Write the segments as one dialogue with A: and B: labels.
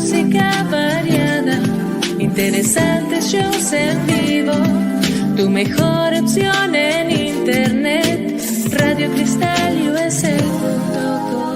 A: música variada, interesantes shows en vivo, tu mejor opción en internet, radiocristalUSA.com.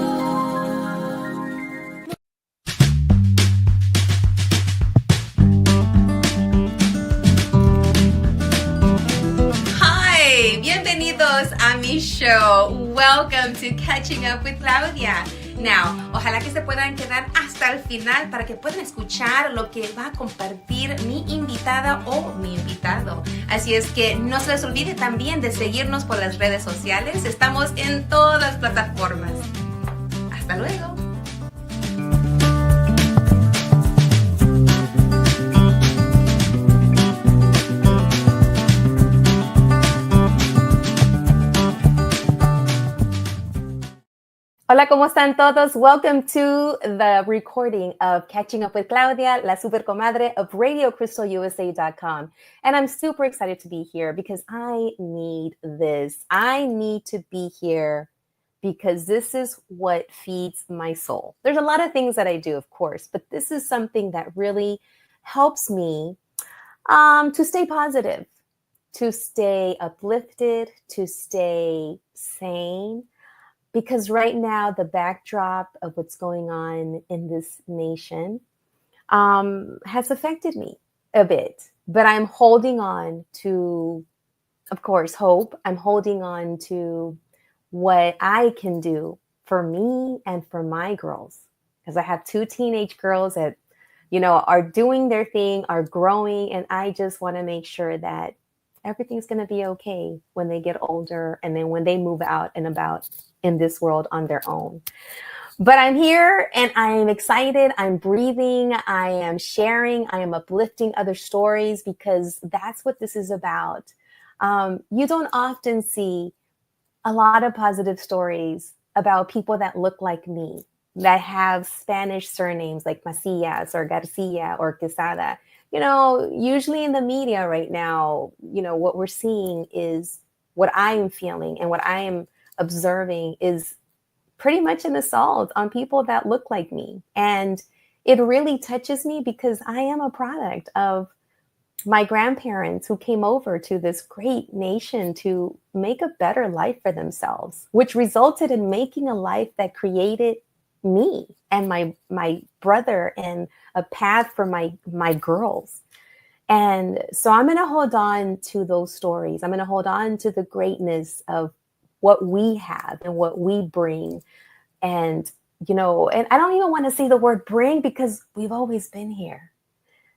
B: Hi, bienvenidos a mi show. Welcome to Catching Up with Claudia. Now, ojalá que se puedan quedar hasta el final para que puedan escuchar lo que va a compartir mi invitada o mi invitado. Así es que no se les olvide también de seguirnos por las redes sociales. Estamos en todas las plataformas. Hasta luego. Hola, ¿cómo están todos? Welcome to the recording of Catching Up with Claudia, la super comadre of RadioCrystalUSA.com. And I'm super excited to be here because I need this. I need to be here because this is what feeds my soul. There's a lot of things that I do, of course, but this is something that really helps me to stay positive, to stay uplifted, to stay sane. Because right now, the backdrop of what's going on in this nation has affected me a bit. But I'm holding on to, of course, hope. I'm holding on to what I can do for me and for my girls. Because I have two teenage girls that, you know, are doing their thing, are growing. And I just want to make sure that everything's going to be okay when they get older and then when they move out and about in this world on their own. But I'm here and I am excited. I'm breathing. I am sharing. I am uplifting other stories because that's what this is about. You don't often see a lot of positive stories about people that look like me, that have Spanish surnames like Macias or Garcia or Quesada. You know, usually in the media right now, you know, what we're seeing is what I am feeling and what I am observing is pretty much an assault on people that look like me. And it really touches me because I am a product of my grandparents who came over to this great nation to make a better life for themselves, which resulted in making a life that created me and my brother and a path for my girls. And so I'm going to hold on to those stories. I'm going to hold on to the greatness of what we have and what we bring. And, you know, and I don't even want to say the word bring because we've always been here.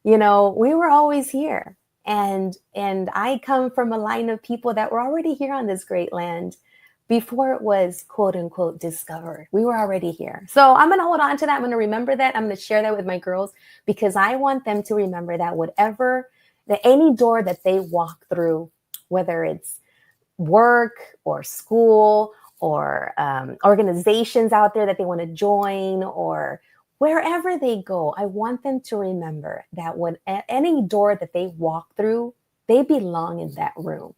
B: You know, we were always here. And I come from a line of people that were already here on this great land before it was, quote unquote, discovered. We were already here. So I'm going to hold on to that. I'm going to remember that. I'm going to share that with my girls because I want them to remember that any door that they walk through, whether it's work or school or organizations out there that they want to join or wherever they go, I want them to remember that any door that they walk through, they belong in that room.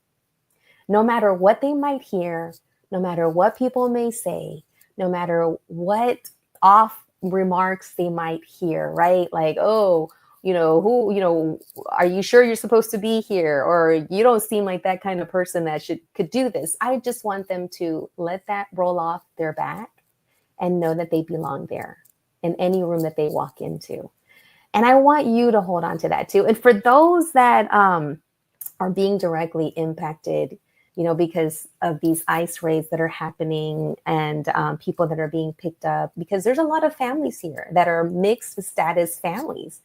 B: No matter what they might hear, no matter what people may say, no matter what off remarks they might hear, right? Like, oh, are you sure you're supposed to be here? Or you don't seem like that kind of person that could do this. I just want them to let that roll off their back and know that they belong there in any room that they walk into. And I want you to hold on to that too. And for those that are being directly impacted, you know, because of these ICE raids that are happening and people that are being picked up, because there's a lot of families here that are mixed status families.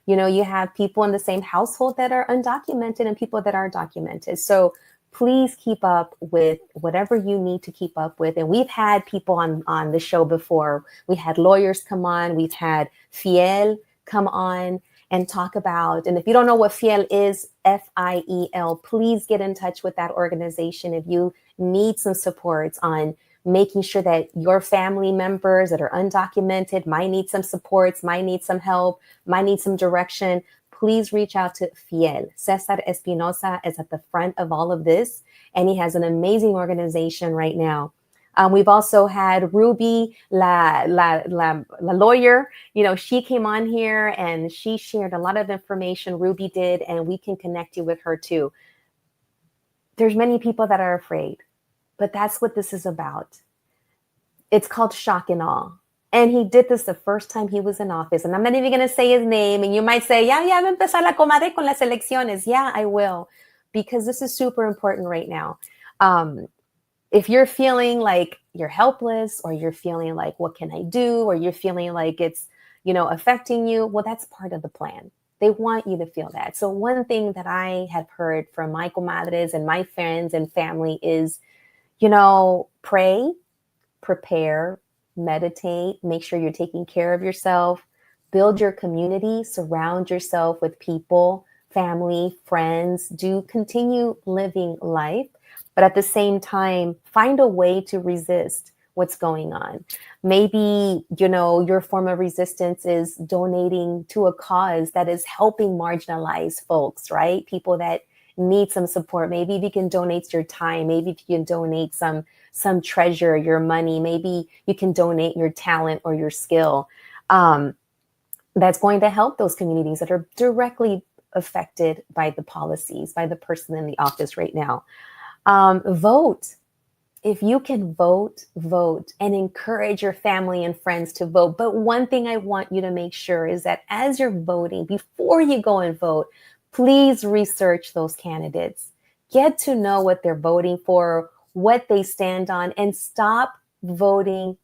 B: You know, you have people in the same household that are undocumented and people that are documented. So please keep up with whatever you need to keep up with. And we've had people on the show before. We had lawyers come on. We've had Fiel come on and talk about. And if you don't know what Fiel is, FIEL, please get in touch with that organization if you need some supports on making sure that your family members that are undocumented might need some supports, might need some help, might need some direction. Please reach out to Fiel. Cesar Espinosa is at the front of all of this, and he has an amazing organization right now We've also had Ruby, la lawyer. She came on here and she shared a lot of information. Ruby did, and we can connect you with her too. There's many people that are afraid, but that's what this is about. It's called shock and awe. And he did this the first time he was in office. And I'm not even going to say his name. And you might say, ya va a empezar la comadre con las elecciones. Yeah, I will. Because this is super important right now. If you're feeling like you're helpless, or you're feeling like, what can I do? Or you're feeling like it's, affecting you. Well, that's part of the plan. They want you to feel that. So one thing that I have heard from my comadres and my friends and family is, pray, prepare, meditate, make sure you're taking care of yourself, build your community, surround yourself with people, family, friends, do continue living life, but at the same time, find a way to resist what's going on. Maybe, your form of resistance is donating to a cause that is helping marginalized folks, right? People that need some support. Maybe if you can donate your time, maybe if you can donate some treasure, your money, maybe you can donate your talent or your skill. That's going to help those communities that are directly affected by the policies, by the person in the office right now. Vote. If you can vote, vote, and encourage your family and friends to vote. But one thing I want you to make sure is that as you're voting, before you go and vote, please research those candidates. Get to know what they're voting for, what they stand on, and stop voting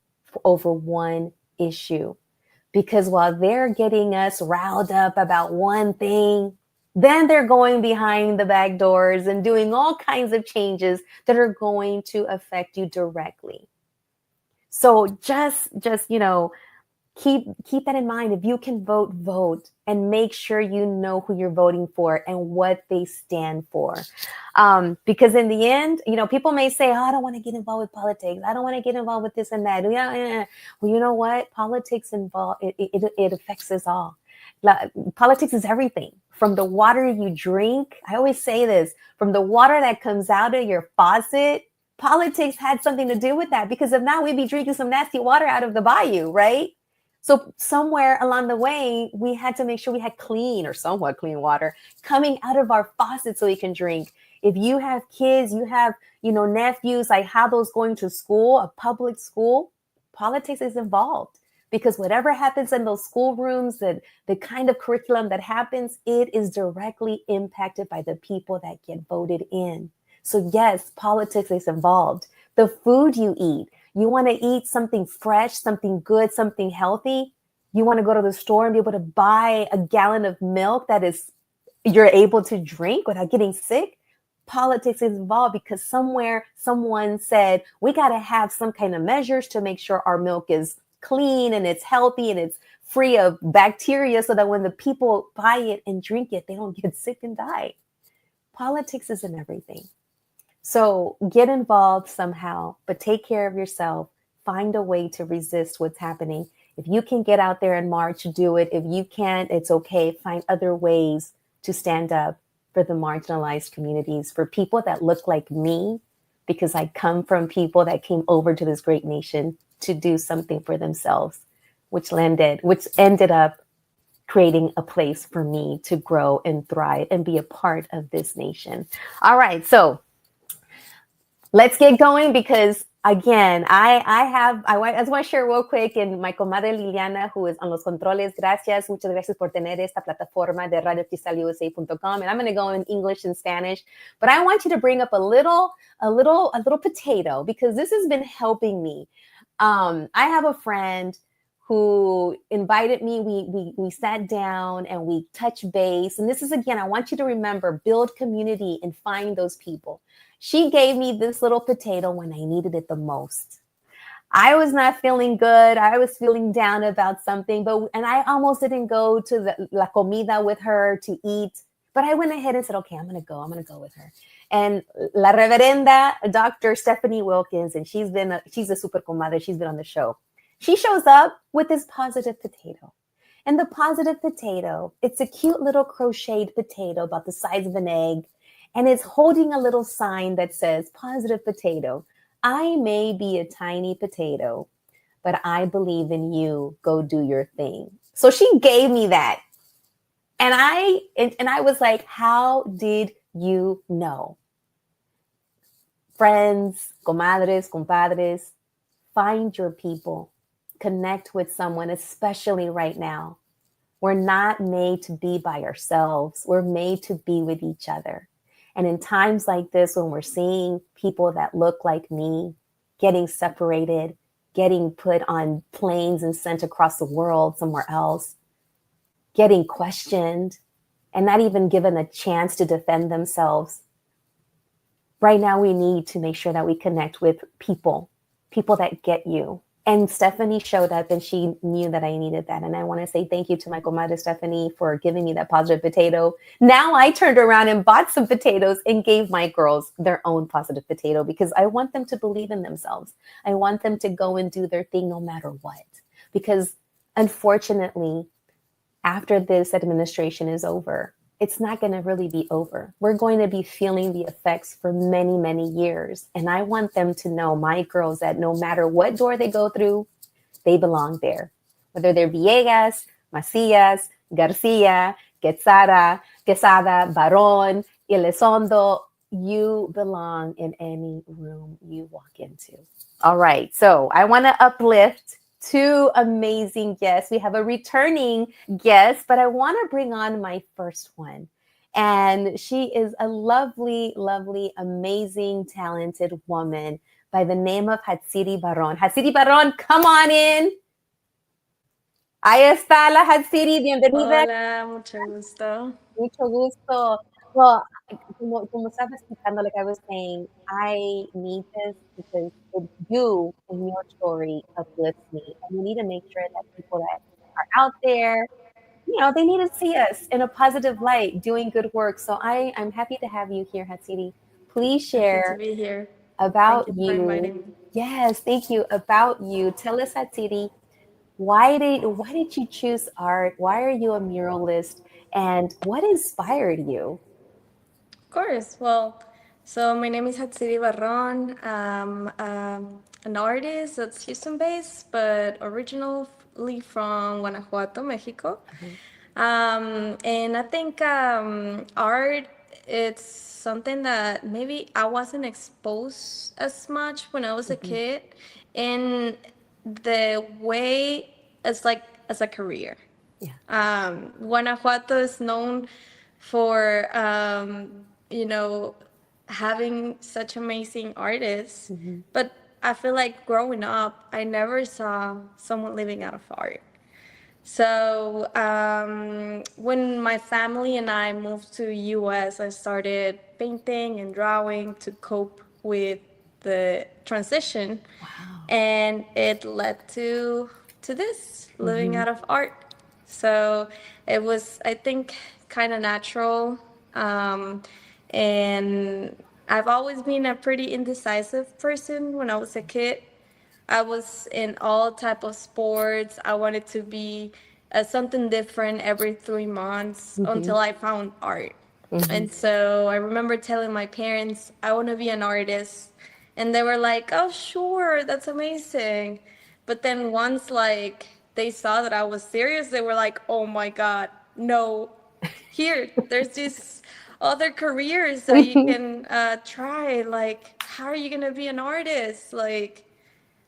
B: over one issue. Because while they're getting us riled up about one thing, then they're going behind the back doors and doing all kinds of changes that are going to affect you directly. So just keep that in mind. If you can vote, vote, and make sure you know who you're voting for and what they stand for. Because in the end, people may say, oh, I don't want to get involved with politics. I don't want to get involved with this and that. Well, you know what? Politics it affects us all. Politics is everything. From the water you drink, I always say this, from the water that comes out of your faucet, politics had something to do with that, because if not, we'd be drinking some nasty water out of the bayou, right? So somewhere along the way, we had to make sure we had clean or somewhat clean water coming out of our faucet so we can drink. If you have kids, you have, nephews, like how those going to school, a public school, politics is involved. Because whatever happens in those schoolrooms, the kind of curriculum that happens, it is directly impacted by the people that get voted in. So yes, politics is involved. The food you eat, you want to eat something fresh, something good, something healthy. You want to go to the store and be able to buy a gallon of milk that you're able to drink without getting sick. Politics is involved because somewhere someone said, we got to have some kind of measures to make sure our milk is clean and it's healthy and it's free of bacteria, so that when the people buy it and drink it, they don't get sick and die. Politics isn't everything. So get involved somehow, but take care of yourself. Find a way to resist what's happening. If you can get out there and march, do it. If you can't, it's okay. Find other ways to stand up for the marginalized communities, for people that look like me, because I come from people that came over to this great nation to do something for themselves, which ended up creating a place for me to grow and thrive and be a part of this nation. All right, so let's get going, because again, I just want to share real quick, and my comadre Liliana, who is on los controles, muchas gracias por tener esta plataforma de RadioCristalUSA.com, and I'm going to go in English and Spanish, but I want you to bring up a little potato, because this has been helping me. I have a friend who invited me. We sat down and we touched base. And this is, again, I want you to remember, build community and find those people. She gave me this little potato when I needed it the most. I was not feeling good. I was feeling down about something, and I almost didn't go to the la comida with her to eat. But I went ahead and said, okay, I'm going to go with her. And La Reverenda, Dr. Stephanie Wilkins, and she's a super comadre. She's been on the show. She shows up with this positive potato. And the positive potato, it's a cute little crocheted potato about the size of an egg. And it's holding a little sign that says positive potato. I may be a tiny potato, but I believe in you. Go do your thing. So she gave me that. And I was like, how did you know? Friends, comadres, compadres, find your people. Connect with someone, especially right now. We're not made to be by ourselves. We're made to be with each other. And in times like this, when we're seeing people that look like me getting separated, getting put on planes and sent across the world somewhere else, getting questioned, and not even given a chance to defend themselves, right now we need to make sure that we connect with people that get you. And Stephanie showed up and she knew that I needed that. And I want to say thank you to my comadre Stephanie for giving me that positive potato. Now I turned around and bought some potatoes and gave my girls their own positive potato because I want them to believe in themselves. I want them to go and do their thing no matter what. Because unfortunately, after this administration is over, it's not going to really be over. We're going to be feeling the effects for many, many years. And I want them to know, my girls, that no matter what door they go through, they belong there. Whether they're Villegas, Macias, Garcia, Quesada, Barón, Elizondo, you belong in any room you walk into. All right. So I want to uplift two amazing guests. We have a returning guest, but I want to bring on my first one. And she is a lovely, lovely, amazing, talented woman by the name of Hatsiri Barron. Hatsiri Barron, come on in. Ahí está la Hatsiri, bienvenida.
C: Hola, mucho gusto.
B: Mucho gusto. Well, como estaba explicando, like I was saying, I need this because you and your story uplifts me. And we need to make sure that people that are out there, they need to see us in a positive light, doing good work. So I'm happy to have you here, Hatsiri. Please share
C: Happy to be here.
B: about
C: Thank you for inviting me.
B: Yes, thank you. About you. Tell us, Hatsiri, why did you choose art? Why are you a muralist? And what inspired you?
C: Of course. Well, so my name is Hatsiri Barron. I'm an artist that's Houston-based, but originally from Guanajuato, Mexico. And I think art, it's something that maybe I wasn't exposed as much when I was a kid, in the way it's like as a career. Guanajuato is known for, having such amazing artists. But I feel like growing up, I never saw someone living out of art. So when my family and I moved to US, I started painting and drawing to cope with the transition. And it led to this, living out of art. So it was, I think, kind of natural. And I've always been a pretty indecisive person when I was a kid. I was in all type of sports. I wanted to be something different every 3 months until I found art. And so I remember telling my parents, I want to be an artist. And they were like, oh, sure, that's amazing. But then once like they saw that I was serious, they were like, oh my God, no, here, there's these other careers that you can try. Like, how are you going to be an artist? Like,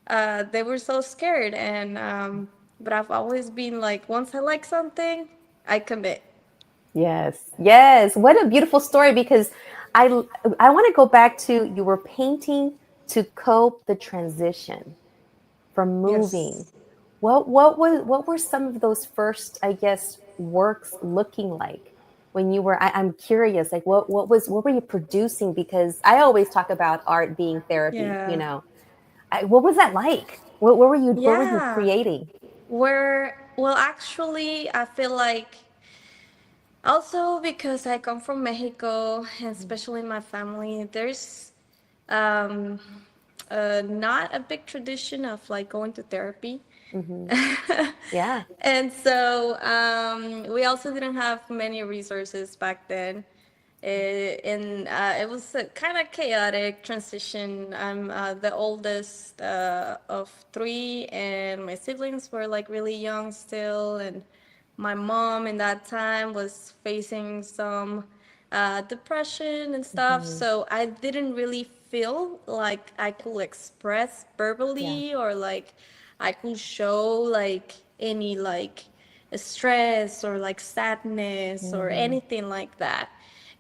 C: they were so scared. And but I've always been like, once I like something, I commit.
B: Yes. What a beautiful story, because I want to go back to, you were painting to cope the transition from moving.
C: Yes.
B: What were some of those first, I guess, works looking like when you were? I'm curious, like what were you producing? Because I always talk about art being therapy.
C: Yeah.
B: What was that like? What were you
C: Yeah.
B: creating?
C: Well, actually, I feel like also because I come from Mexico, and especially my family, there's um, not a big tradition of like going to therapy.
B: Yeah.
C: And so we also didn't have many resources back then. It was a kind of chaotic transition. I'm the oldest of three, and my siblings were like really young still, and my mom in that time was facing some depression and stuff. So I didn't really feel like I could express
B: Yeah.
C: verbally, or like I could show like any like stress or like sadness or anything like that.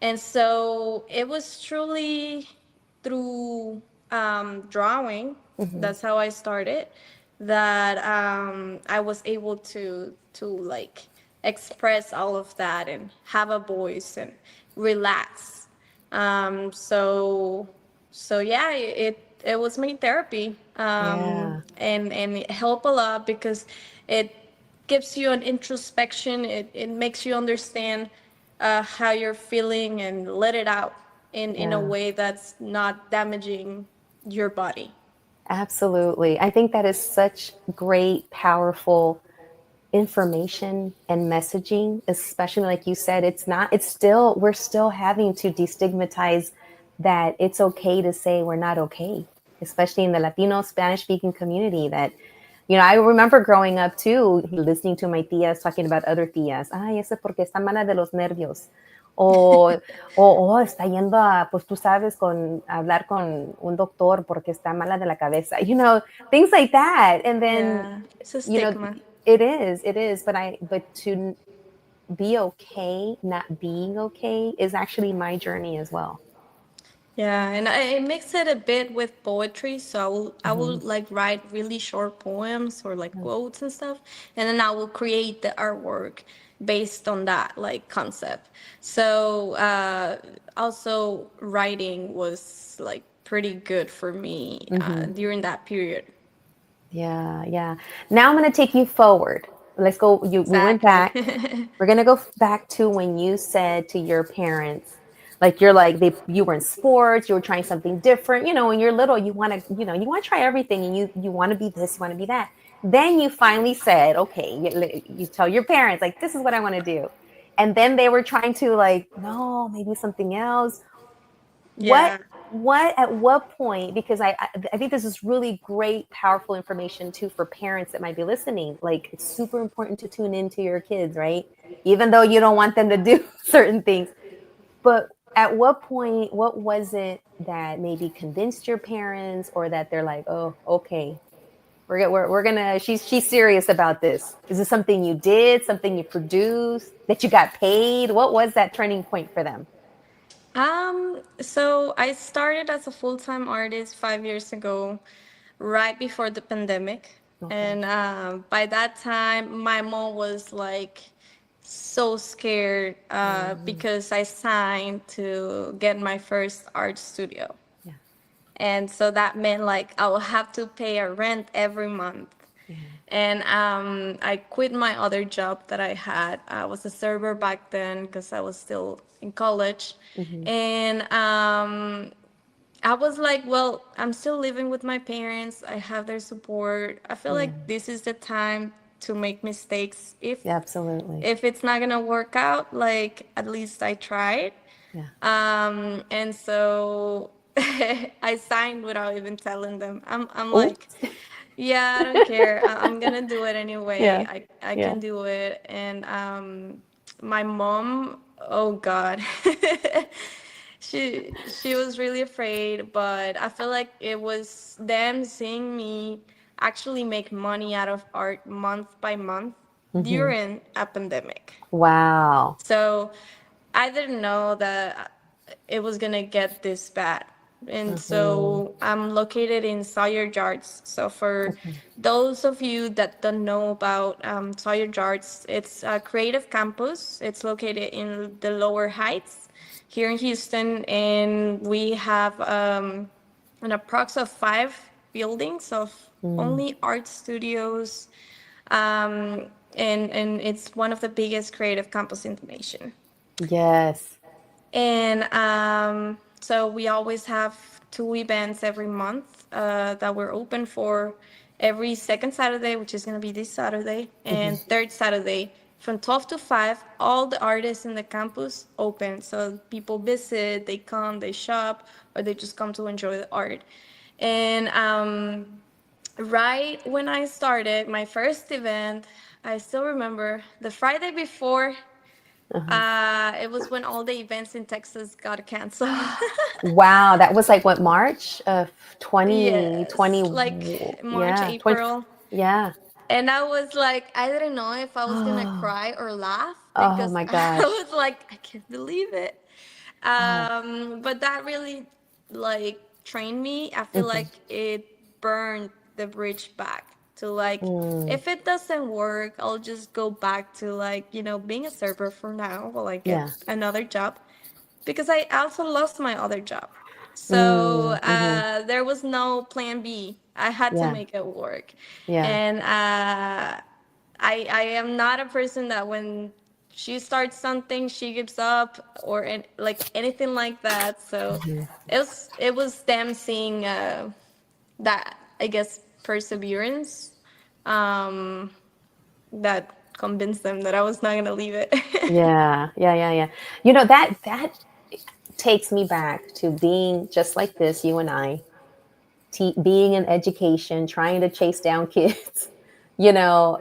C: And so it was truly through drawing. That's how I started. That I was able to like express all of that and have a voice and relax. So yeah, it was my therapy,
B: Yeah.
C: and it helped a lot because it gives you an introspection. It makes you understand how you're feeling and let it out in a
B: Yeah.
C: way that's not damaging your body.
B: Absolutely. I think that is such great, powerful information and messaging, especially like you said, we're still having to destigmatize that it's okay to say we're not okay, especially in the Latino Spanish speaking community. That, I remember growing up too, listening to my tías talking about other tías. Ay, eso es porque está mala de los nervios. O está yendo pues tú sabes, hablar con un doctor porque está mala de la cabeza. Things like that. And then,
C: Yeah, it's a
B: you know,
C: stigma.
B: it is, but to be okay, not being okay is actually my journey as well.
C: Yeah, and I mix it a bit with poetry. So I will like write really short poems or like quotes and stuff, and then I will create the artwork based on that like concept. So also writing was like pretty good for me during that period.
B: Yeah, yeah. Now I'm going to take you forward. Let's go. We went
C: Exactly.
B: back. We're going to go back to when you said to your parents, like you were in sports, you were trying something different. When you're little, you want to try everything, and you want to be this, you want to be that. Then you finally said, okay, you tell your parents, like, this is what I want to do. And then they were trying to, like, no, maybe something else. what
C: Yeah.
B: at what point, because I think this is really great, powerful information too for parents that might be listening. Like, it's super important to tune into your kids, right? Even though you don't want them to do certain things. But at what point, what was it that maybe convinced your parents, or that they're like, oh, okay, we're gonna, she's serious about this? Is this something you did, something you produced, that you got paid? What was that turning point for them?
C: So I started as a full-time artist 5 years ago, right before the pandemic.
B: Okay.
C: And by that time, my mom was like so scared because I signed to get my first art studio.
B: Yeah.
C: And so that meant like I will have to pay a rent every month.
B: Yeah.
C: And I quit my other job that I had. I was a server back then because I was still in college. And I was like, well, I'm still living with my parents. I have their support. I feel
B: Yeah.
C: like this is the time to make mistakes.
B: Yeah, absolutely.
C: If it's not gonna work out, like at least I tried.
B: Yeah.
C: And so I signed without even telling them. I'm like,
B: Oops.
C: yeah, I don't care. I'm gonna do it anyway.
B: Yeah.
C: I
B: Yeah.
C: can do it. And my mom, oh God, she was really afraid. But I feel like it was them seeing me actually make money out of art month by month during a pandemic.
B: Wow.
C: So I didn't know that it was gonna get this bad. And so I'm located in StreamYard. So for those of you that don't know about StreamYard, it's a creative campus. It's located in the Lower Heights here in Houston, and we have an approx of 5 buildings of only art studios, and it's one of the biggest creative campus in the nation.
B: Yes.
C: And so we always have 2 events every month that we're open for every second Saturday, which is going to be this Saturday, and third Saturday from 12 to 5, all the artists in the campus open. So people visit, they come, they shop, or they just come to enjoy the art. And right when I started my first event, I still remember the Friday before. It was when all the events in Texas got canceled.
B: Wow, that was like what, March of 2020?
C: Yes, like March,
B: Yeah, 20,
C: April.
B: yeah.
C: And I was like, I didn't know if I was gonna
B: Oh,
C: cry or laugh
B: oh
C: because
B: my
C: I
B: gosh.
C: was like, I can't believe it.
B: Oh,
C: But that really like trained me. I feel
B: mhm.
C: like it burned the bridge back to like,
B: Mm,
C: if it doesn't work, I'll just go back to like, being a server for now while I get
B: yeah.
C: another job because I also lost my other job. So
B: Mm, mhm.
C: there was no plan B. I had to
B: Yeah,
C: make it work.
B: yeah.
C: And I am not a person that when she starts something, she gives up or like anything like that. So it was them seeing that, I guess, perseverance um, that convinced them that I was not going to leave it.
B: Yeah, yeah, yeah, yeah. You know, that takes me back to being just like this, you and I, being in education, trying to chase down kids,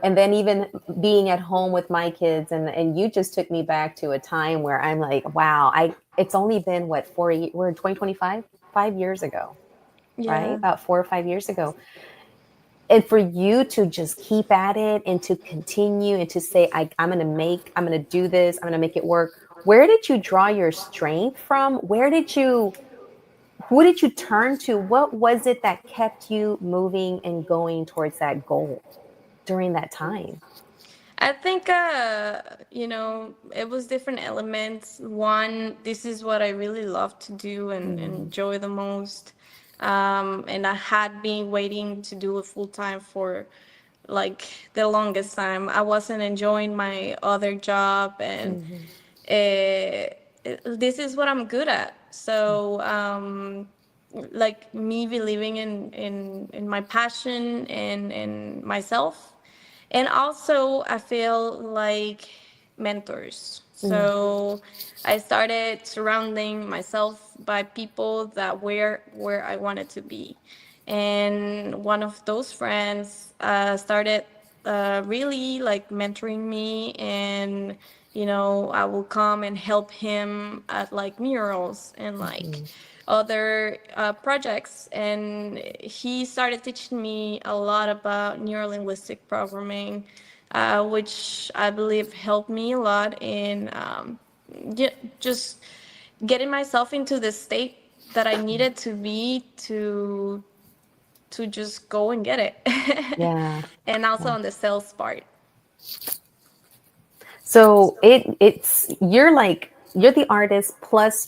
B: and then even being at home with my kids. And you just took me back to a time where I'm like, wow, it's only been what, 4 years, we're in 2025, 5 years ago, right?
C: Yeah.
B: About 4 or 5 years ago. And for you to just keep at it and to continue and to say, I'm going to do this, I'm going to make it work. Where did you draw your strength from? Who did you turn to? What was it that kept you moving and going towards that goal during that time?
C: I think, it was different elements. One, this is what I really love to do and
B: Mm,
C: enjoy the most. And I had been waiting to do it full time for like the longest time. I wasn't enjoying my other job, and
B: mhm,
C: this is what I'm good at. So, like me believing in my passion and in myself, and also I feel like mentors.
B: mm,
C: So I started surrounding myself by people that were where I wanted to be, and one of those friends started really like mentoring me, and I will come and help him at like murals and like
B: mhm,
C: other projects. And he started teaching me a lot about neurolinguistic programming, which I believe helped me a lot in just getting myself into the state that I needed to be to just go and get it.
B: yeah,
C: And also
B: yeah.
C: on the sales part.
B: So you're the artist plus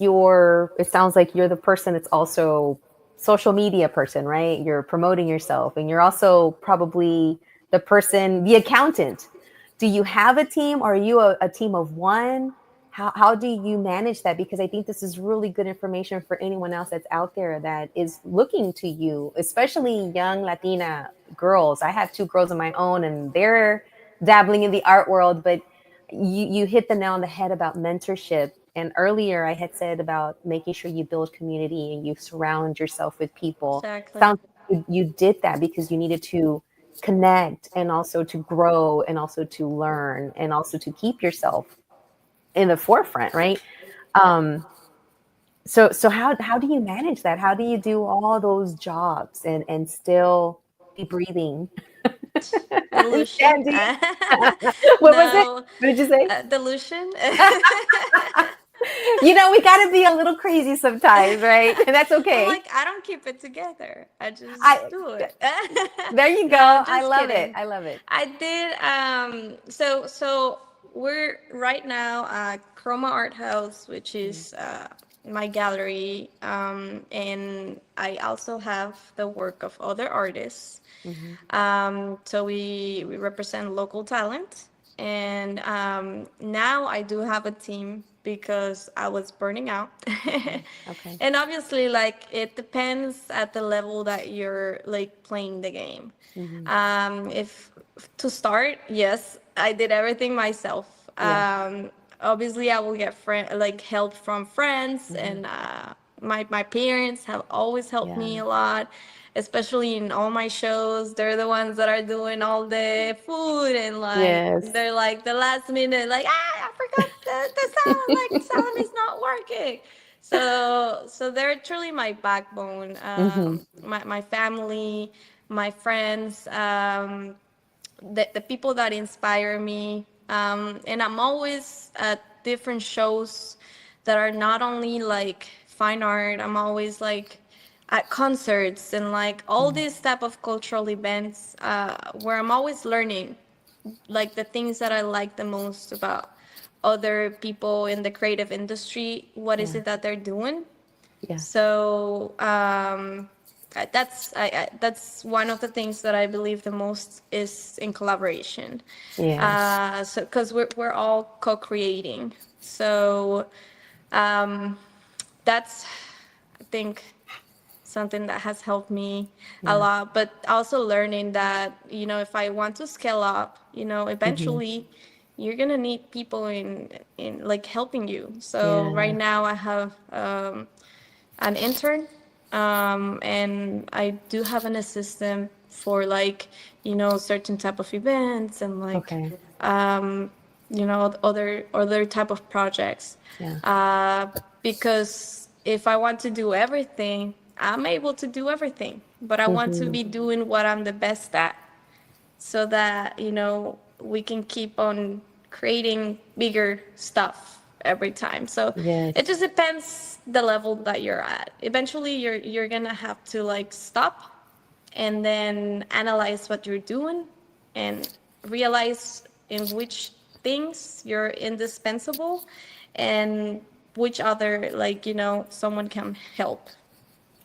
B: it sounds like you're the person that's also social media person, right? You're promoting yourself and you're also probably the accountant. Do you have a team or are you a team of one? How do you manage that? Because I think this is really good information for anyone else that's out there that is looking to you, especially young Latina girls. I have two girls of my own and they're dabbling in the art world, but you hit the nail on the head about mentorship. And earlier I had said about making sure you build community and you surround yourself with people.
C: Exactly.
B: Sounds like you did that because you needed to connect and also to grow and also to learn and also to keep yourself in the forefront, right? Um, so how do you manage that? How do you do all those jobs and still be breathing?
C: Delusion.
B: Standing. What was it?
C: No,
B: What did you say?
C: delusion.
B: We got to be a little crazy sometimes, right? And that's
C: I'm
B: okay.
C: like, I don't keep it together. I just
B: I
C: do it.
B: There you
C: No,
B: go.
C: I'm
B: I
C: just
B: love it.
C: kidding.
B: I love it.
C: I did. So we're right now at Chroma Art House, which is my gallery, and I also have the work of other artists.
B: Mm-hmm.
C: So we represent local talent, and now I do have a team because I was burning out.
B: Okay.
C: And obviously, like, it depends at the level that you're like playing the game.
B: Mm-hmm.
C: If to start, yes, I did everything myself.
B: Yeah.
C: Obviously, I will get help from friends, and my parents have always helped
B: Yeah.
C: me a lot, especially in all my shows. They're the ones that are doing all the food, and like
B: Yes.
C: they're like the last minute, like I forgot the sound, like the sound is not working. So they're truly my backbone. My family, my friends. The people that inspire me. And I'm always at different shows that are not only like fine art, I'm always like at concerts and like all these type of cultural events where I'm always learning like the things that I like the most about other people in the creative industry. What is
B: Yeah.
C: it that they're doing?
B: Yeah.
C: So that's one of the things that I believe the most is in collaboration.
B: Yes.
C: So because we're all co-creating. So that's, I think, something that has helped me a
B: Yeah.
C: lot. But also learning that, if I want to scale up, eventually you're gonna need people in like helping you. So right
B: Yeah.
C: now I have an intern, and I do have an assistant for like certain type of events and like
B: Okay.
C: other type of projects,
B: Yeah.
C: because if I want to do everything, I'm able to do everything, but I want to be doing what I'm the best at, so that we can keep on creating bigger stuff every time. So it
B: Yes.
C: just depends the level that you're at. Eventually you're gonna have to like stop and then analyze what you're doing and realize in which things you're indispensable and which other, like, someone can help.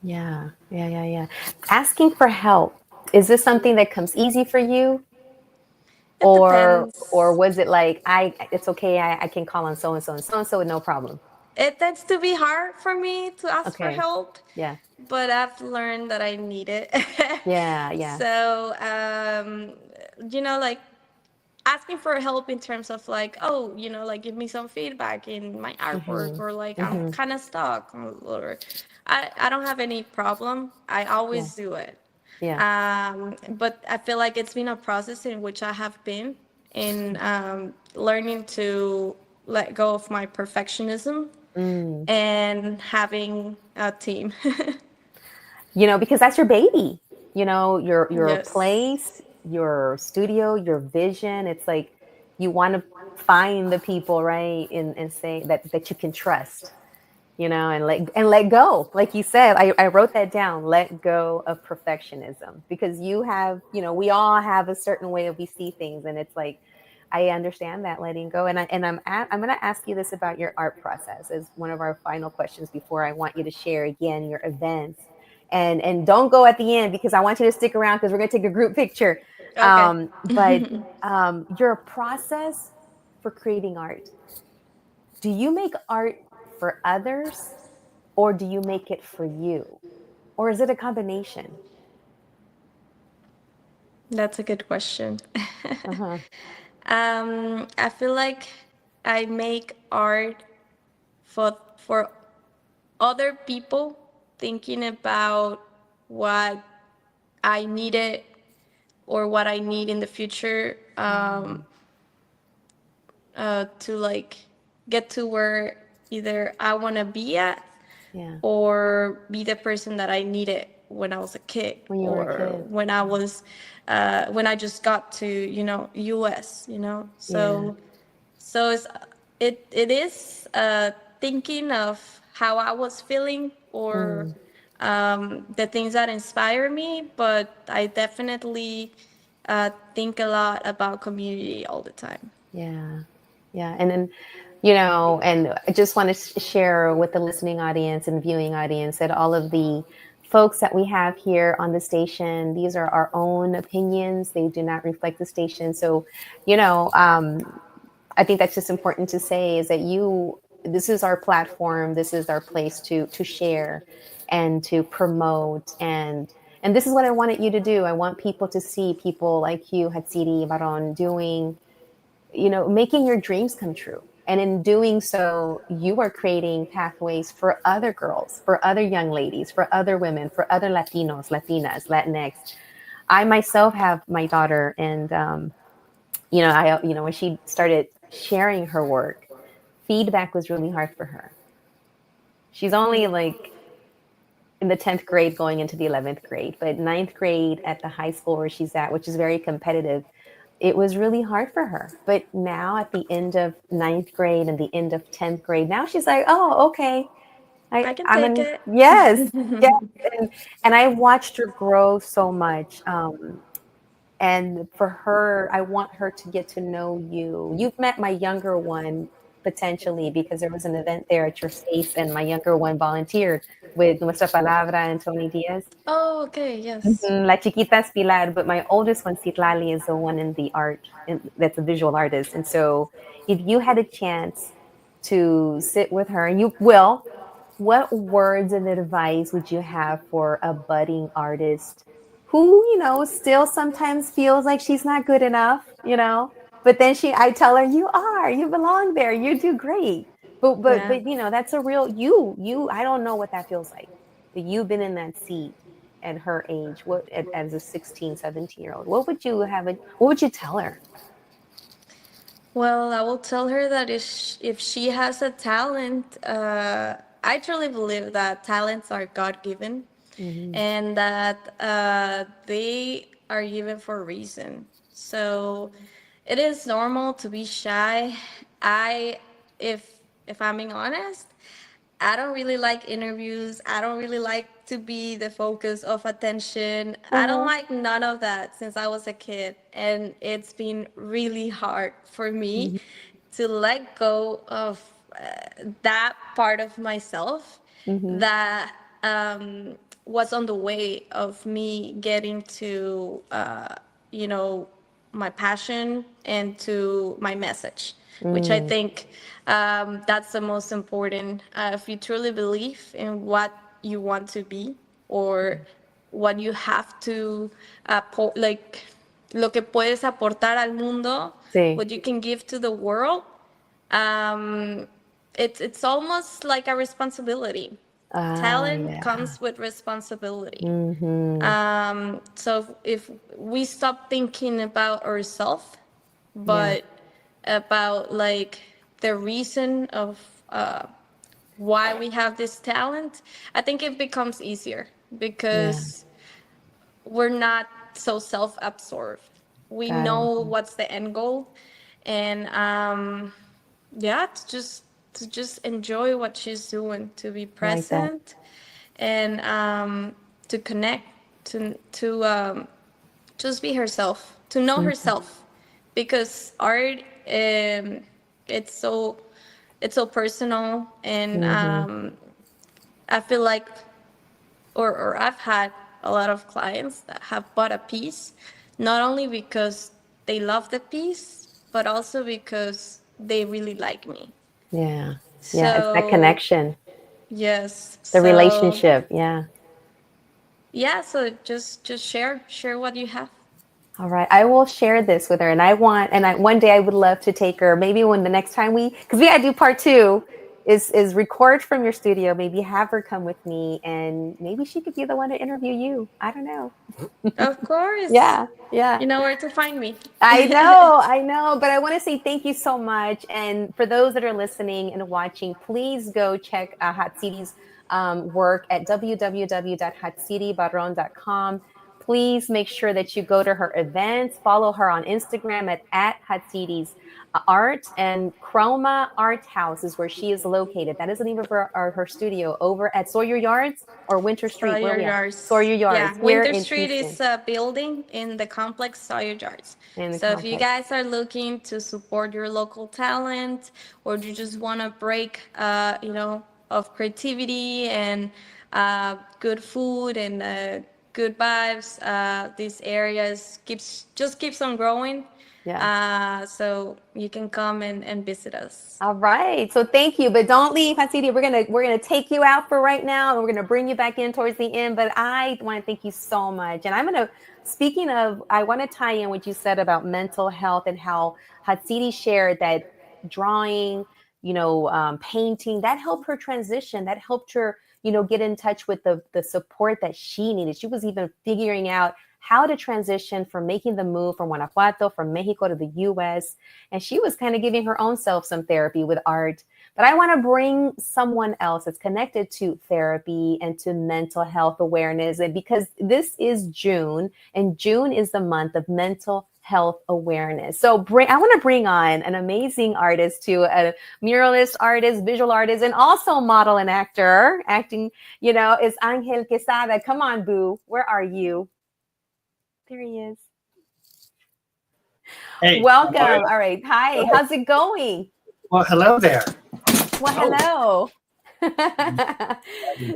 B: Yeah. Yeah. Yeah. Yeah. Asking for help. Is this something that comes easy for you?
C: It
B: Or
C: depends.
B: was it like it's okay, I can call on so and so and so and so, no problem.
C: It tends to be hard for me to ask for
B: Okay.
C: help,
B: Yeah.
C: but I've learned that I need it.
B: Yeah. Yeah.
C: So, like asking for help in terms of like, oh, like give me some feedback in my artwork,
B: Mm-hmm.
C: or like I'm
B: Mm-hmm.
C: kind of stuck, or I don't have any problem. I
B: Yeah.
C: always do it.
B: Yeah.
C: But I feel like it's been a process in which I have been in learning to let go of my perfectionism
B: Mm.
C: and having a team.
B: Because that's your baby, your
C: Yes.
B: place, your studio, your vision. It's like you want to find the people, right? And say that you can trust, and let go. Like you said, I wrote that down. Let go of perfectionism, because we all have a certain way that we see things, and it's like I understand that, letting go. I'm going to ask you this about your art process as one of our final questions before I want you to share again your events. And don't go at the end, because I want you to stick around, because we're going to take a group picture.
C: Okay.
B: But your process for creating art. Do you make art for others, or do you make it for you? Or is it a combination?
C: That's a good question.
B: Uh-huh.
C: I feel like I make art for other people, thinking about what I needed or what I need in the future, to like get to where either I want to be at
B: Yeah.
C: or be the person that I needed when I was a kid,
B: When you were a
C: or
B: kid.
C: when I just got to US.
B: Yeah.
C: So it is thinking of how I was feeling, or
B: Mm.
C: the things that inspire me, but I definitely think a lot about community all the time.
B: Yeah. Yeah. And then, and I just want to share with the listening audience and viewing audience that all of the folks that we have here on the station, these are our own opinions. They do not reflect the station. So, I think that's just important to say, is that this is our platform. This is our place to share and to promote. And this is what I wanted you to do. I want people to see people like you, Hatsiri Baron, doing making your dreams come true. And in doing so, you are creating pathways for other girls, for other young ladies, for other women, for other Latinos, Latinas, Latinx. I myself have my daughter, and when she started sharing her work, feedback was really hard for her. She's only like in the 10th grade going into the 11th grade, but 9th grade at the high school where she's at, which is very competitive, it was really hard for her. But now at the end of 9th grade and the end of 10th grade, now she's like, oh, okay.
C: I can take it.
B: Yes. Yes. And I watched her grow so much. And for her, I want her to get to know you. You've met my younger one potentially because there was an event there at your space and my younger one volunteered with Nuestra Palabra and Tony Diaz.
C: Oh, okay, yes.
B: La chiquita es Pilar, but my oldest one, Citlali, is the one in the art, that's a visual artist. And so if you had a chance to sit with her, and you will, what words of advice would you have for a budding artist who, still sometimes feels like she's not good enough, but then I tell her, you belong there, you do great. But that's a real I don't know what that feels like, but you've been in that seat at her age, as a 16, 17-year-old, what would you tell her?
C: Well, I will tell her that if she has a talent, I truly believe that talents are God-given, and that they are given for a reason. So it is normal to be shy. If I'm being honest, I don't really like interviews. I don't really like to be the focus of attention. I don't like none of that since I was a kid. And it's been really hard for me to let go of that part of myself that was on the way of me getting to, my passion and to my message, which I think that's the most important. If you truly believe in what you want to be or what you have to, lo que puedes aportar al mundo,
B: Sí.
C: what you can give to the world, it's almost like a responsibility. Talent comes with responsibility. So if we stop thinking about ourselves, but about like the reason of why we have this talent, I think it becomes easier because we're not so self-absorbed. We know what's the end goal, and to just enjoy what she's doing, to be present, and to connect, to just be herself, to know herself, because art, it's so personal, and I feel like, or I've had a lot of clients that have bought a piece, not only because they love the piece, but also because they really like me.
B: Yeah.
C: So,
B: It's that connection.
C: Yes.
B: The relationship. Yeah.
C: Yeah. So just share what you have.
B: All right. I will share this with her, and one day I would love to take her, maybe when the next time because we gotta do part 2, is record from your studio, maybe have her come with me, and maybe she could be the one to interview you. I don't know.
C: Of course.
B: Yeah.
C: You know where to find me.
B: I know. But I want to say thank you so much. And for those that are listening and watching, please go check Hatsiri's work at www.hatsiribarron.com. Please make sure that you go to her events, follow her on Instagram at Hatsiri's Art, and Chroma Art House is where she is located. That is the name of her studio over at Sawyer Yards or Winter Street.
C: Sawyer Yards.
B: Sawyer Yards.
C: Yeah, Winter Street is a building in the complex Sawyer Yards. So if you guys are looking to support your local talent, or you just want to break, of creativity and good food and good vibes, these areas keeps on growing.
B: Yeah.
C: So you can come and visit us.
B: All right. So thank you, but don't leave, Hasidi. We're gonna take you out for right now, and we're gonna bring you back in towards the end. But I want to thank you so much, and I'm gonna. Speaking of, I want to tie in what you said about mental health and how Hasidi shared that drawing, painting, that helped her transition. That helped her, get in touch with the support that she needed. She was even figuring out how to transition from making the move from Guanajuato, from Mexico to the US. And she was kind of giving her own self some therapy with art. But I want to bring someone else that's connected to therapy and to mental health awareness. And because this is June, and June is the month of mental health awareness. So I want to bring on an amazing artist too, a muralist artist, visual artist, and also model and acting, is Angel Quesada. Come on, boo. Where are you? There he is.
D: Hey,
B: welcome. All right. Hi. How's it going?
D: Well, hello there.
B: Well, hello.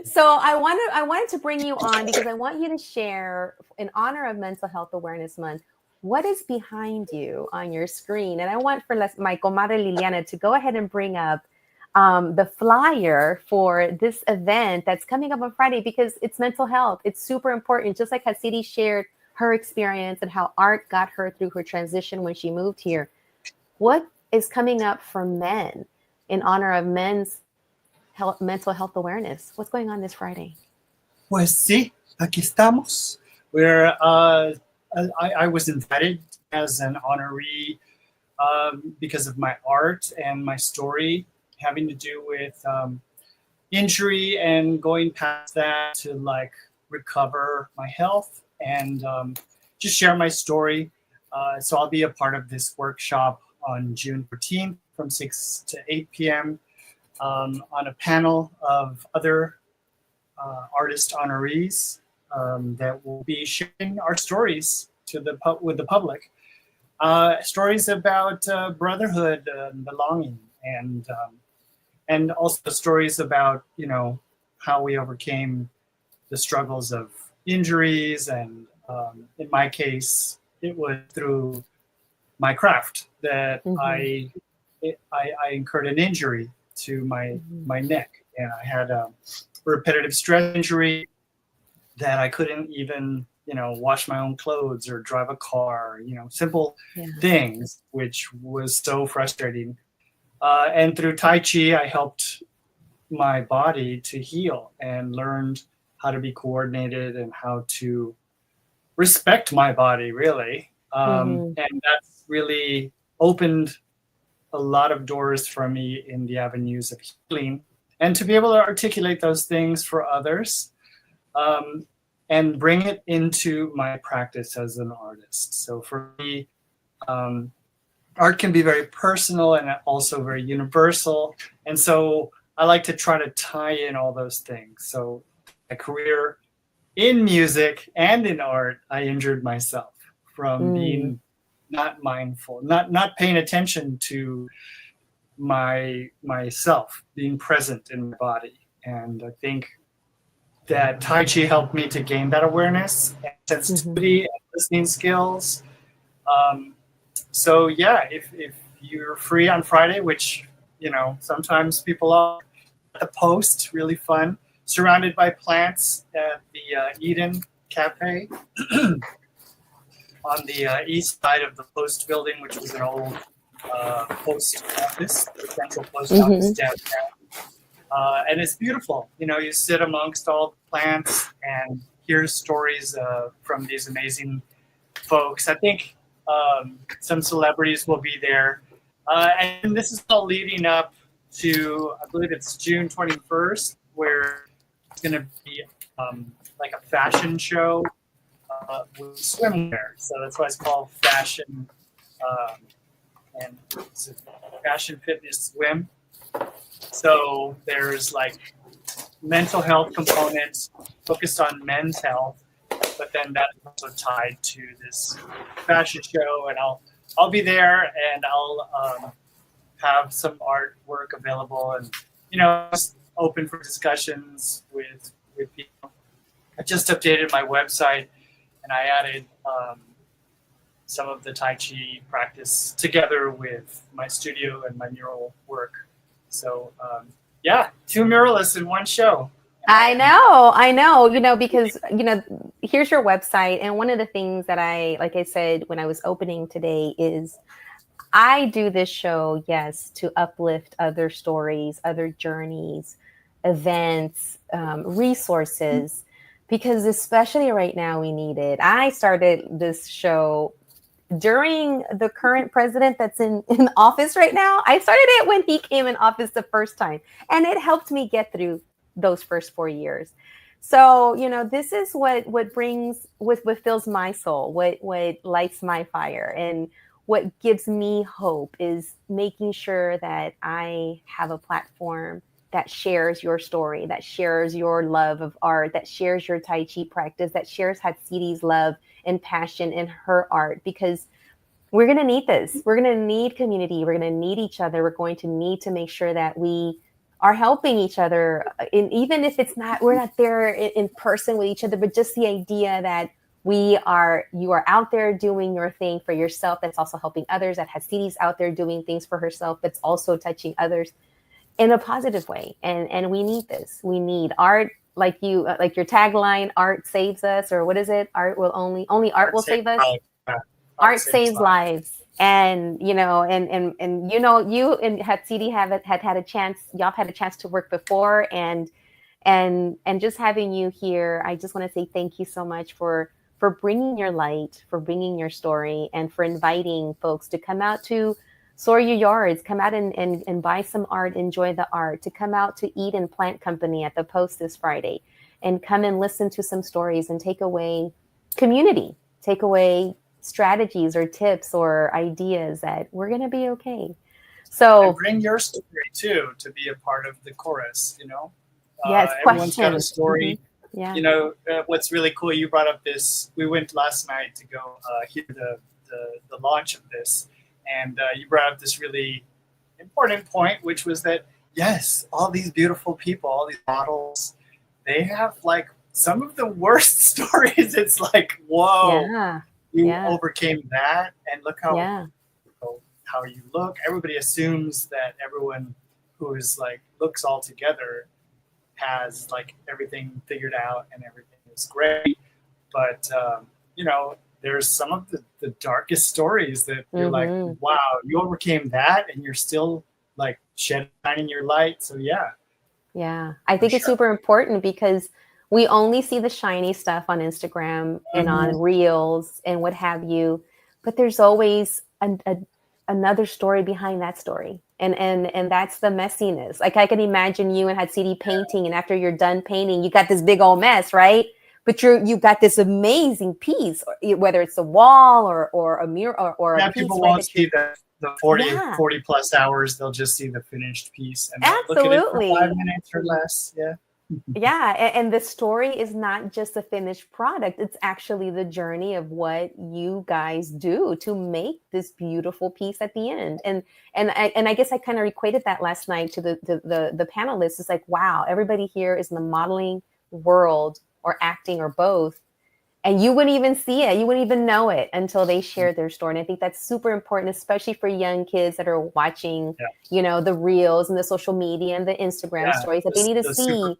B: So I wanted to bring you on because I want you to share, in honor of Mental Health Awareness Month, what is behind you on your screen. And I want for my comadre Liliana to go ahead and bring up the flyer for this event that's coming up on Friday, because it's mental health. It's super important. Just like Hasidi shared her experience and how art got her through her transition when she moved here. What is coming up for men in honor of men's mental health awareness? What's going on this Friday?
D: Pues sí, aquí estamos. I was invited as an honoree because of my art and my story having to do with injury and going past that to recover my health and just share my story. So I'll be a part of this workshop on June 14th from 6 to 8 p.m. On a panel of other artist honorees that will be sharing our stories with the public. Stories about brotherhood and belonging, and also stories about how we overcame the struggles of injuries, and in my case, it was through my craft that I incurred an injury to my neck, and I had a repetitive stress injury that I couldn't even wash my own clothes or drive a car, simple things, which was so frustrating. And through Tai Chi, I helped my body to heal and learned how to be coordinated and how to respect my body, really. And that's really opened a lot of doors for me in the avenues of healing, and to be able to articulate those things for others and bring it into my practice as an artist. So for me, art can be very personal and also very universal. And so I like to try to tie in all those things. So a career in music and in art, I injured myself from being not mindful, not paying attention to myself, being present in my body. And I think that Tai Chi helped me to gain that awareness and sensitivity and listening skills. So yeah, if you're free on Friday, which sometimes people are, at the Post, really fun, surrounded by plants at the Eden Cafe on the east side of the Post building, which was an old post office, the central post office downtown. And it's beautiful. You sit amongst all the plants and hear stories from these amazing folks. I think some celebrities will be there. And this is all leading up to, I believe it's June 21st, where it's going to be like a fashion show with swimwear. So that's why it's called Fashion and Fashion Fitness Swim. So there's mental health components focused on men's health, but then that's also tied to this fashion show, and I'll be there, and I'll have some artwork available, and just open for discussions with people. I just updated my website, and I added some of the Tai Chi practice together with my studio and my mural work. So yeah, 2 muralists in one show.
B: I know, because, here's your website. And one of the things that like I said, when I was opening today is I do this show, yes, to uplift other stories, other journeys, events, resources, because especially right now we need it. I started this show during the current president that's in office right now. I started it when he came in office the first time, and it helped me get through those first 4 years. So, this is what fills my soul, what lights my fire, and what gives me hope is making sure that I have a platform that shares your story, that shares your love of art, that shares your Tai Chi practice, that shares Hatzidi's love and passion in her art, because we're going to need this. We're going to need community. We're going to need each other. We're going to need to make sure that we are helping each other, even if we're not there in person with each other, but just the idea that you are out there doing your thing for yourself that's also helping others, that Hatzidi's out there doing things for herself that's also touching others in a positive way. And we need this. We need art, like your tagline, art saves us, or what is it? Only art will save us. Art saves lives. And you and you and Hatzidi had a chance, y'all had a chance to work before, and just having you here, I just want to say thank you so much for bringing your light, for bringing your story, and for inviting folks to come out to soar your yards, come out and buy some art, enjoy the art, to come out to eat in Plant Company at the Post this Friday, and come and listen to some stories and take away community, take away strategies or tips or ideas that we're going to be okay. So
D: and bring your story too, to be a part of the chorus,
B: Yes,
D: everyone's got a story.
B: Mm-hmm. Yeah.
D: What's really cool, you brought up this, we went last night to go hear the launch of this, and you brought up this really important point, which was that, yes, all these beautiful people, all these models, they have like some of the worst stories. It's like, whoa, you overcame that, and look how you look. Everybody assumes that everyone who is like looks all together has like everything figured out and everything is great, but there's some of the darkest stories that you're like, wow, you overcame that and you're still like shining your light. So I think it's super important, because we only see the shiny stuff on Instagram and on Reels and what have you, but there's always another story behind that story. And that's the messiness. Like, I can imagine you and Hatzidi painting, and after you're done painting, you got this big old mess, right? But you got this amazing piece, whether it's a wall or a mirror or a piece. People won't see the 40 plus hours. They'll just see the finished piece and
B: absolutely
D: look at it for 5 minutes or less.
B: Yeah, and the story is not just a finished product. It's actually the journey of what you guys do to make this beautiful piece at the end. And I guess I kind of equated that last night to the panelists. It's like, wow, everybody here is in the modeling world or acting or both. And you wouldn't even see it. You wouldn't even know it until they share their story. And I think that's super important, especially for young kids that are watching, the Reels and the social media and the Instagram stories that they need to see.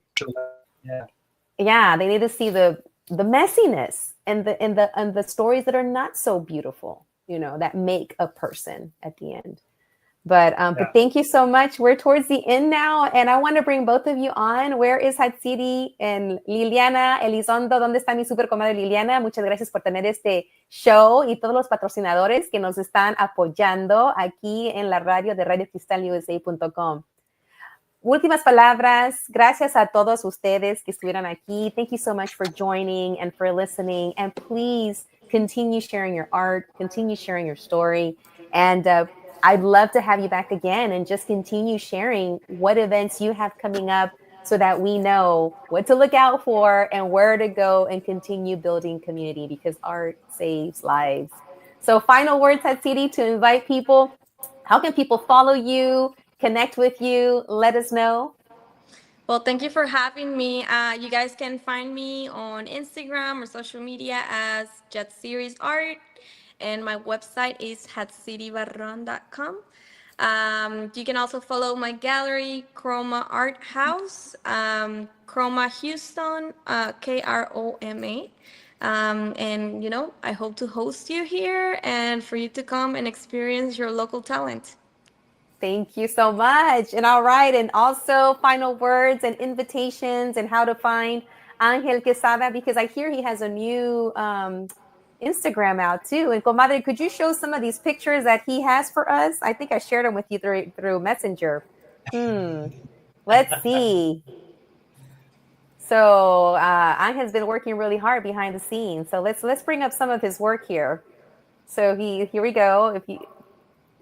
B: They need to see the messiness and the stories that are not so beautiful, that make a person at the end. But thank you so much. We're towards the end now, and I want to bring both of you on. Where is Hatzidi and Liliana Elizondo? ¿Dónde está mi super comadre Liliana? Muchas gracias por tener este show y todos los patrocinadores que nos están apoyando aquí en la radio de radiocristalusa.com. Últimas palabras. Gracias a todos ustedes que estuvieron aquí. Thank you so much for joining and for listening. And please continue sharing your art, continue sharing your story, and I'd love to have you back again and just continue sharing what events you have coming up, so that we know what to look out for and where to go and continue building community, because art saves lives. So final words, Hatzidi, to invite people. How can people follow you, connect with you? Let us know.
C: Well, thank you for having me. You guys can find me on Instagram or social media as Jet Series Art. and my website is hatsiribarron.com. You can also follow my gallery, Chroma Art House, Chroma Houston, Kroma. And, I hope to host you here and for you to come and experience your local talent.
B: Thank you so much. And all right. And also final words and invitations and how to find Angel Quesada, because I hear he has a new Instagram out too. And Comadre, could you show some of these pictures that he has for us? I think I shared them with you through Messenger. Let's see. So Angel's been working really hard behind the scenes. So let's bring up some of his work here. So here we go.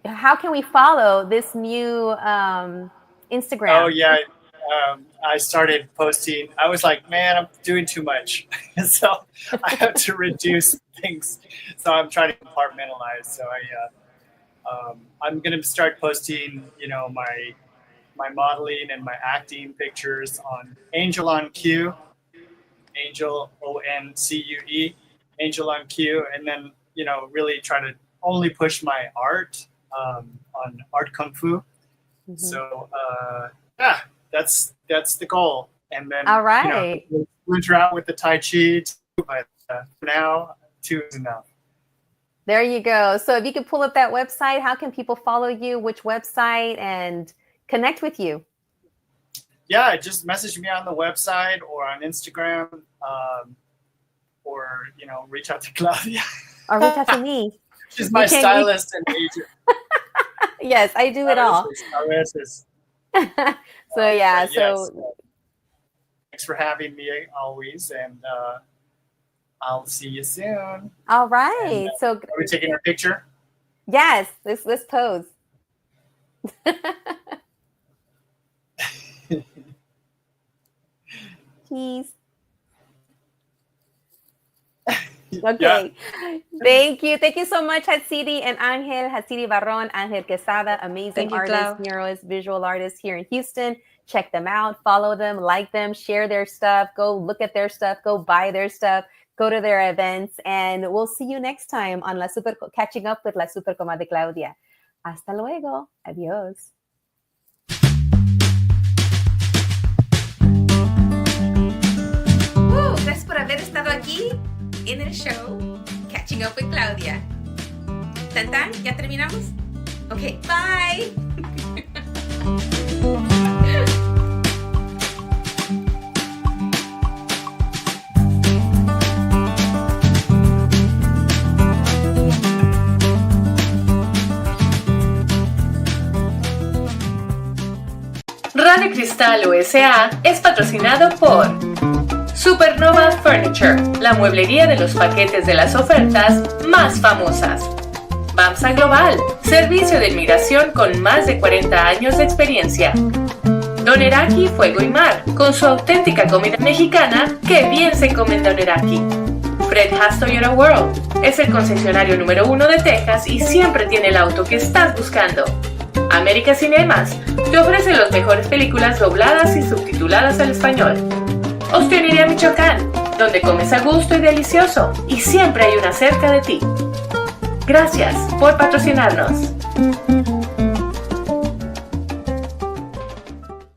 B: How can we follow this new Instagram?
D: Oh yeah, I started posting. I was like, man, I'm doing too much, so I have to reduce things. So I'm trying to compartmentalize. So I'm gonna start posting, my modeling and my acting pictures on Angel on Q, Angel ONCUE, Angel on Q, and then really try to only push my art on Art Kung Fu. So that's the goal. And then
B: all right,
D: winter out with the Tai Chi too, but for now 2 is enough.
B: There you go. So if you could pull up that website, how can people follow you? Which website and connect with you?
D: Yeah, just message me on the website or on Instagram, or reach out to Claudia.
B: Or reach out to me.
D: She's my stylist and agent.
B: Yes, I do it all. So yeah,
D: yes, thanks for having me always, and I'll see you soon.
B: All right.
D: And,
B: so
D: are we taking a picture?
B: Yes, let's pose. Cheese. Okay. Yeah. Thank you so much, Hatsiri and Angel. Hatsiri Barron, Angel Quesada, amazing artists, muralists, visual artists here in Houston. Check them out, follow them, like them, share their stuff, go look at their stuff, go buy their stuff, go to their events, and we'll see you next time on Catching Up with La Super Comadre Claudia. Hasta luego. Adiós. Gracias por haber estado aquí en el show Catching Up with Claudia. ¿Tan tan? ¿Ya terminamos? Ok, bye.
A: Radio Cristal USA es patrocinado por Supernova Furniture, la mueblería de los paquetes de las ofertas más famosas. BAMSA Global, servicio de inmigración con más de 40 años de experiencia. Don Eraki Fuego y Mar, con su auténtica comida mexicana que bien se come en Don Eraki. Fred Haas Toyota World, es el concesionario número 1 de Texas y siempre tiene el auto que estás buscando. América Cinemas, te ofrece las mejores películas dobladas y subtituladas al español. Ostionería Michoacán, donde comes a gusto y delicioso, y siempre hay una cerca de ti. Gracias por patrocinarnos.